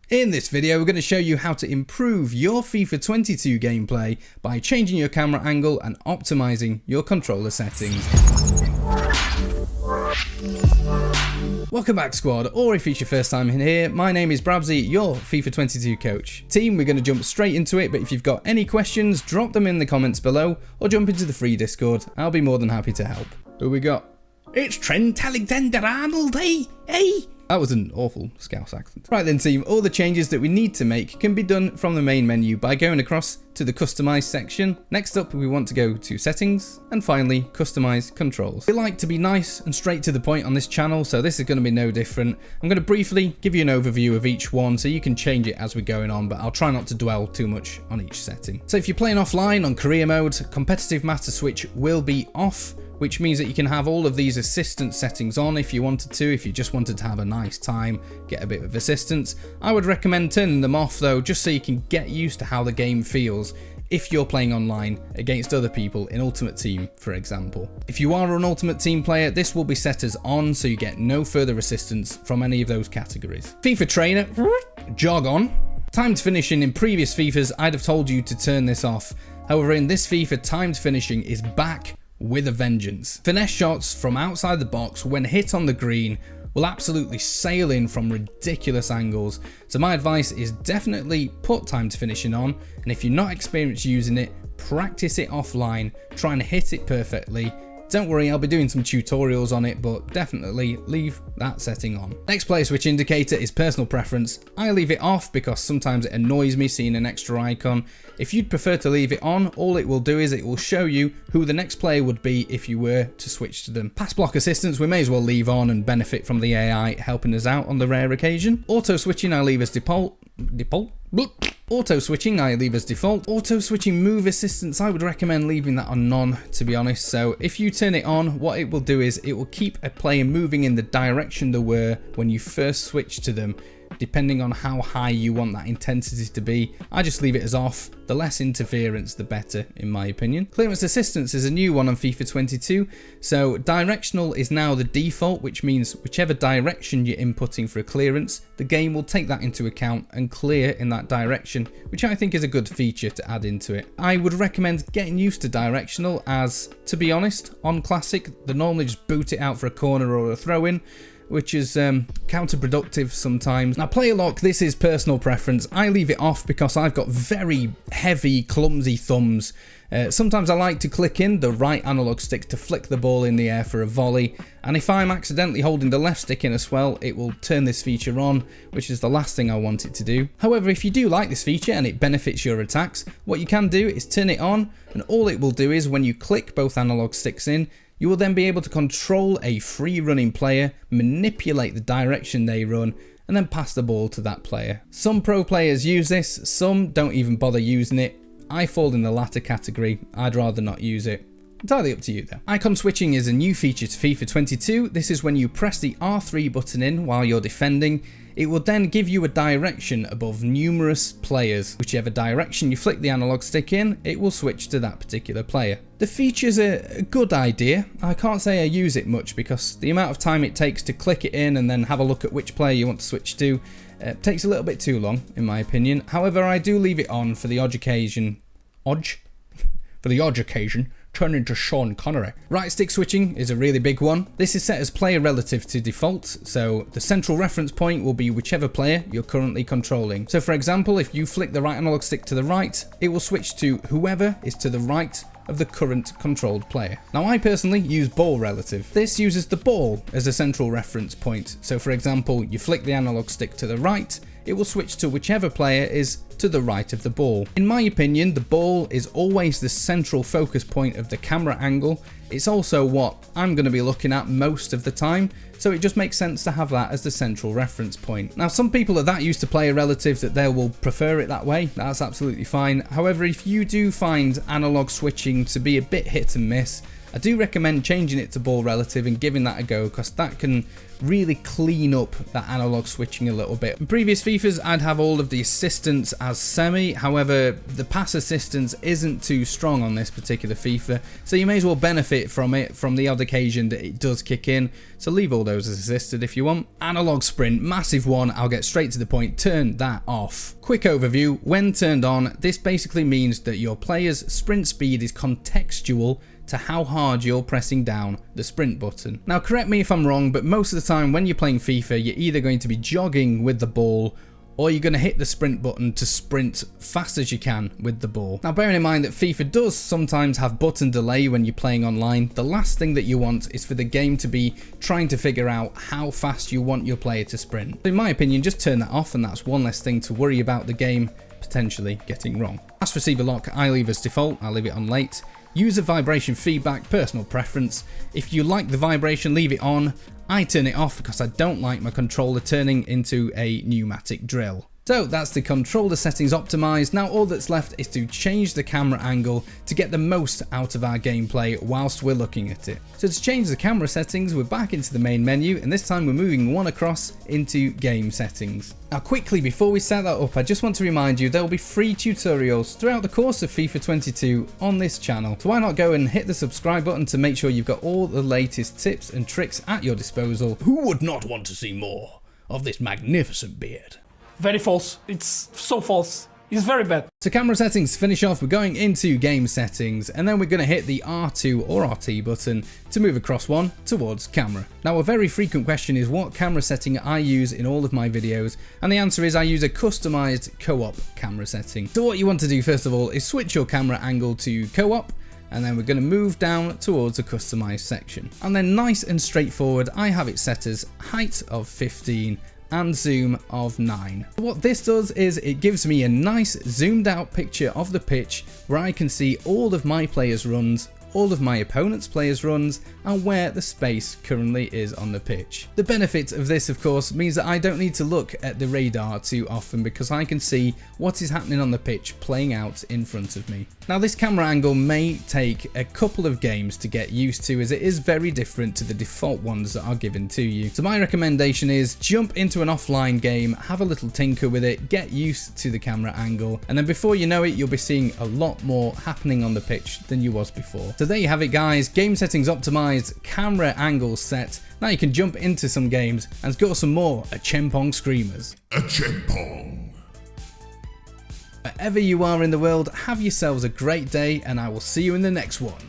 In this video, we're going to show you how to improve your FIFA 22 gameplay by changing your camera angle and optimizing your controller settings. Welcome back, squad, or if it's your first time in here, my name is Brabsy, your FIFA 22 coach. Team, we're going to jump straight into it, but if you've got any questions, drop them in the comments below or jump into the free Discord. I'll be more than happy to help. Who we got? It's Trent Alexander-Arnold, hey! That was an awful Scouse accent. Right then, team, all the changes that we need to make can be done from the main menu by going across to the Customize section. Next up, we want to go to Settings, and finally, Customize Controls. We like to be nice and straight to the point on this channel, so this is going to be no different. I'm going to briefly give you an overview of each one so you can change it as we're going on, but I'll try not to dwell too much on each setting. So if you're playing offline on career mode, competitive master switch will be off, which means that you can have all of these assistance settings on if you wanted to, if you just wanted to have a nice time, get a bit of assistance. I would recommend turning them off though, just so you can get used to how the game feels if you're playing online against other people in Ultimate Team, for example. If you are an Ultimate Team player, this will be set as on, so you get no further assistance from any of those categories. FIFA Trainer, jog on. Timed finishing in previous FIFAs, I'd have told you to turn this off. However, in this FIFA, timed finishing is back with a vengeance. Finesse shots from outside the box when hit on the green will absolutely sail in from ridiculous angles, so my advice is definitely put time to finishing on, and if you're not experienced using it, practice it offline, trying to hit it perfectly. Don't worry, I'll be doing some tutorials on it, but definitely leave that setting on. Next player switch indicator is personal preference. I leave it off because sometimes it annoys me seeing an extra icon. If you'd prefer to leave it on, all it will do is it will show you who the next player would be if you were to switch to them. Pass block assistance we may as well leave on and benefit from the AI helping us out on the rare occasion. Auto switching I leave as default. Auto switching I leave as default. Auto switching move assistance I would recommend leaving that on none, to be honest. So if you turn it on, what it will do is it will keep a player moving in the direction they were when you first switch to them, depending on how high you want that intensity to be. I just leave it as off. The less interference, the better, in my opinion. Clearance assistance is a new one on FIFA 22. So directional is now the default, which means whichever direction you're inputting for a clearance, the game will take that into account and clear in that direction, which I think is a good feature to add into it. I would recommend getting used to directional as, to be honest, on Classic, they normally just boot it out for a corner or a throw-in, which is counterproductive sometimes. Now, player lock, this is personal preference. I leave it off because I've got very heavy, clumsy thumbs. Sometimes I like to click in the right analog stick to flick the ball in the air for a volley, and if I'm accidentally holding the left stick in as well, it will turn this feature on, which is the last thing I want it to do. However, if you do like this feature and it benefits your attacks, what you can do is turn it on, and all it will do is when you click both analog sticks in, you will then be able to control a free running player, manipulate the direction they run, and then pass the ball to that player. Some pro players use this, some don't even bother using it. I fall in the latter category, I'd rather not use it. Entirely up to you though. Icon switching is a new feature to FIFA 22. This is when you press the R3 button in while you're defending. It will then give you a direction above numerous players. Whichever direction you flick the analog stick in, it will switch to that particular player. The feature's a good idea. I can't say I use it much because the amount of time it takes to click it in and then have a look at which player you want to switch to takes a little bit too long, in my opinion. However, I do leave it on for the odd occasion. Turn into Sean Connery. Right stick switching is a really big one. This is set as player relative to default, so the central reference point will be whichever player you're currently controlling. So for example, if you flick the right analog stick to the right, it will switch to whoever is to the right of the current controlled player. Now I personally use ball relative. This uses the ball as a central reference point. So for example, you flick the analog stick to the right, it will switch to whichever player is to the right of the ball. In my opinion, the ball is always the central focus point of the camera angle. It's also what I'm going to be looking at most of the time, so it just makes sense to have that as the central reference point. Now, some people are that used to player relative that they will prefer it that way. That's absolutely fine. However, if you do find analog switching to be a bit hit and miss, I do recommend changing it to ball relative and giving that a go, because that can really clean up that analog switching a little bit. In previous FIFAs, I'd have all of the assistance as semi, however, the pass assistance isn't too strong on this particular FIFA, so you may as well benefit from it from the odd occasion that it does kick in, so leave all those as assisted if you want. Analog sprint, massive one, I'll get straight to the point, turn that off. Quick overview, when turned on, this basically means that your player's sprint speed is contextual to how hard you're pressing down the sprint button. Now correct me if I'm wrong, but most of the time when you're playing FIFA, you're either going to be jogging with the ball or you're going to hit the sprint button to sprint fast as you can with the ball. Now bearing in mind that FIFA does sometimes have button delay when you're playing online, the last thing that you want is for the game to be trying to figure out how fast you want your player to sprint. In my opinion, just turn that off and that's one less thing to worry about the game potentially getting wrong. Fast receiver lock, I leave as default, I'll leave it on late. User vibration feedback, personal preference. If you like the vibration, leave it on. I turn it off because I don't like my controller turning into a pneumatic drill. So that's the controller settings optimized. Now all that's left is to change the camera angle to get the most out of our gameplay whilst we're looking at it. So to change the camera settings, we're back into the main menu, and this time we're moving one across into game settings. Now quickly, before we set that up, I just want to remind you there will be free tutorials throughout the course of FIFA 22 on this channel. So why not go and hit the subscribe button to make sure you've got all the latest tips and tricks at your disposal. Who would not want to see more of this magnificent beard? Very false. It's so false. It's very bad. So camera settings finish off, we're going into game settings, and then we're going to hit the R2 or RT button to move across one towards camera. Now a very frequent question is what camera setting I use in all of my videos, and the answer is I use a customized co-op camera setting. So what you want to do first of all is switch your camera angle to co-op, and then we're going to move down towards a customized section. And then nice and straightforward, I have it set as height of 15 and zoom of 9. What this does is it gives me a nice zoomed out picture of the pitch where I can see all of my players' runs, all of my opponent's players' runs, and where the space currently is on the pitch. The benefit of this, of course, means that I don't need to look at the radar too often because I can see what is happening on the pitch playing out in front of me. Now this camera angle may take a couple of games to get used to, as it is very different to the default ones that are given to you. So my recommendation is jump into an offline game, have a little tinker with it, get used to the camera angle, and then before you know it, you'll be seeing a lot more happening on the pitch than you was before. So there you have it guys, game settings optimized, camera angles set. Now you can jump into some games and score some more Chempong screamers. Chempong. Wherever you are in the world, have yourselves a great day, and I will see you in the next one.